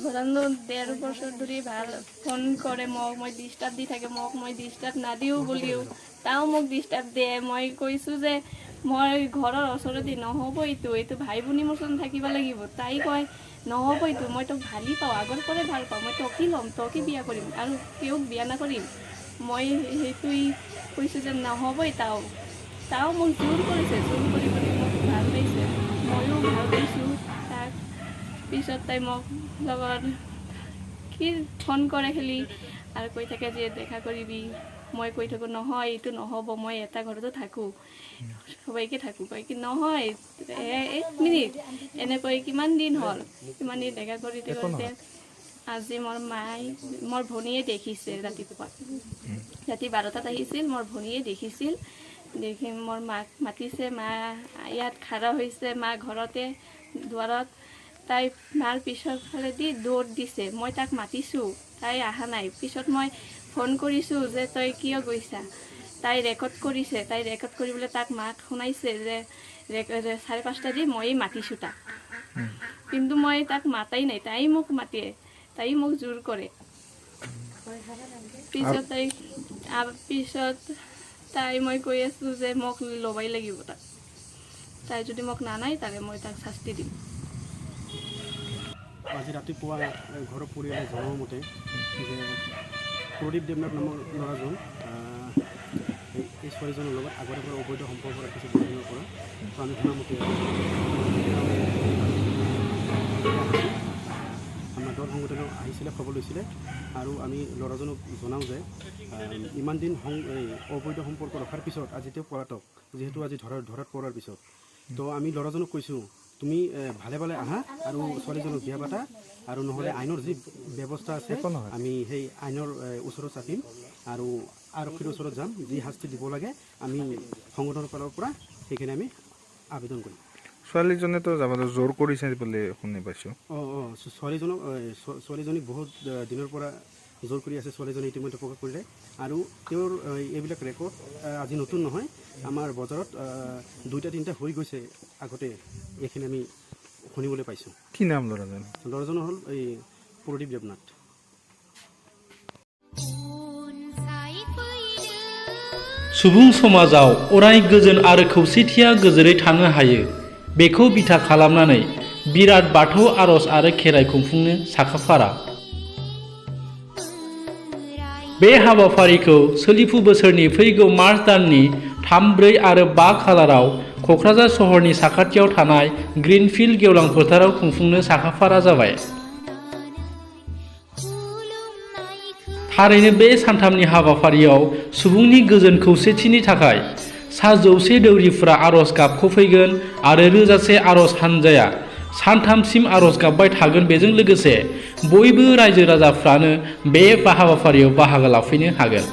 ঘরানো ১.৫ বছর ধরে ভাল ফোন করে মই ডিস্টার্ব দি থাকে মই ডিস্টার্ব না দিও বলিও তাও মোক ডিস্টার্ব দিয়ে মই কৈছো যে মই ঘৰৰ ওচৰতে নহ'ব এইটো ভাই ভনী মোৰ চোন থাকিব লাগিব তাই কয় নহ'ব এইটো মই তোক ভালি পাওঁ আগৰ পৰাই ভাল পাওঁ মই তোকে ল'ম তোকে বিয়া কৰিম আৰু তেওঁক বিয়া নকৰিম মই সেইটোই কৈছো যে নহ'বই তাও মোক জোৰ কৰিছে জোৰ কৰি মোক ভাল পাইছে ময়ো ভাল পাইছোঁ তাক পিছত তাই মোক লগত কি ফোন কৰে খেলি আৰু কৈ থাকে যে দেখা কৰিবি মই কৈ থাকোঁ নহয় এইটো নহ'ব মই এটা ঘৰতো থাকোঁ সবাইকে থাকোঁ কয় কি নহয় 1 মিনিট এনেকৈ কিমান দিন হ'ল কিমান দিন দেখা কৰোঁতে আজি মোৰ ভনীয়ে দেখিছে ৰাতিপুৱা ৰাতি 12টাত আহিছিল মোৰ ভনীয়ে দেখিছিল দেখি মোৰ মাক মাতিছে মা ইয়াত খাৰা হৈছে মা ঘৰতে দুৱাৰত তাই মাৰ পিছৰ ফালেদি দৌৰ দিছে মই তাক মাতিছোঁ তাই অহা নাই পিছত মই ফোন কৰিছোঁ যে তই কিয় গৈছা তাই ৰেকৰ্ড কৰিছে তাই ৰেকৰ্ড কৰিবলৈ তাক মাক শুনাইছে যে 5:30 দি মই মাতিছোঁ তাক কিন্তু মই তাক মাতাই নাই তাই মোক মাতে তাই মোক জোৰ কৰে পিছত তাই মই কৈ আছোঁ যে মোক ল'বই লাগিব তাই যদি মোক নানাই তাৰে মই তাক শাস্তি দিম আজি ৰাতিপুৱা ঘৰৰ পৰিয়ালে জনোৱা মতে যে প্ৰদীপ দেৱনাথ নামৰ ল'ৰাজন এই ছোৱালীজনৰ লগত আগৰে পৰা অবৈধ সম্পৰ্ক ৰাখিছে বহুদিনৰ পৰা তো আমি শুনা মতে আমাৰ দল সংগঠনে আহিছিলে খবৰ লৈছিলে আৰু আমি ল'ৰাজনক জনাওঁ যে ইমান দিন অবৈধ সম্পৰ্ক ৰখাৰ পিছত আজি তেওঁ পলাতক যিহেতু আজি ধৰাত পৰাৰ পিছত তো আমি ল'ৰাজনক কৈছোঁ তুমি ভালে ভালে আহা আৰু ছোৱালীজনক বিয়া পাতা আৰু নহ'লে আইনৰ যি ব্যৱস্থা আছে আমি সেই আইনৰ ওচৰত চাপিম আৰু আৰক্ষীৰ ওচৰত যাম যি শাস্তি দিব লাগে আমি সংগঠনৰ ফালৰ পৰা সেইখিনি আমি আবেদন কৰিম ছোৱালীজনেতো যাব জোৰ কৰিছে বুলি শুনি পাইছোঁ ছোৱালীজনীক বহুত দিনৰ পৰা জোৰ কৰি আছে ছোৱালীজনী ইতিমধ্যে প্ৰকাশ কৰিলে আৰু তেওঁৰ এইবিলাক ৰেকৰ্ড আজি নতুন নহয় আমাৰ বজাৰত 2-3টা হৈ গৈছে আগতে এইখিনি আমি শুনিবলৈ পাইছোঁ কি নাম ল'ৰাজনৰ হ'ল এই প্ৰদীপ দেৱনাথ सुबुं समाजाव अराय गोजोन आरो खौसेथिया गोजोरै थानो हायो बेखौ बिथा खालामनानै बिराद बाथौ आरज आरो खेराइ खुंफुंनो साखाफारा बे हाबाफारिखौ सोलिफु बोसोरनि फैगौ मार्च दाननि 3, 4 आरो 5 खालाराव क'क्राझार सहरनि साखाथियाव थानाय ग्रीनफील्ड गेवलां फोथाराव खुंफुंनो साखाफारा जाबाय थारैनो बे सानथामनि हाबाफारियाव सुबुंनि गोजोन खौसेथिनि थाखाय 100 दौरिफ्रा आरज गाबखौ फैगोन आरो रोजासे आरज हानजाया सानथामसिम आरज गाबबाय थागोन बेजों लोगोसे बयबो रायजो राजाफ्रानो बे हाबाफारियाव बाहागो लाफैनो हागोन।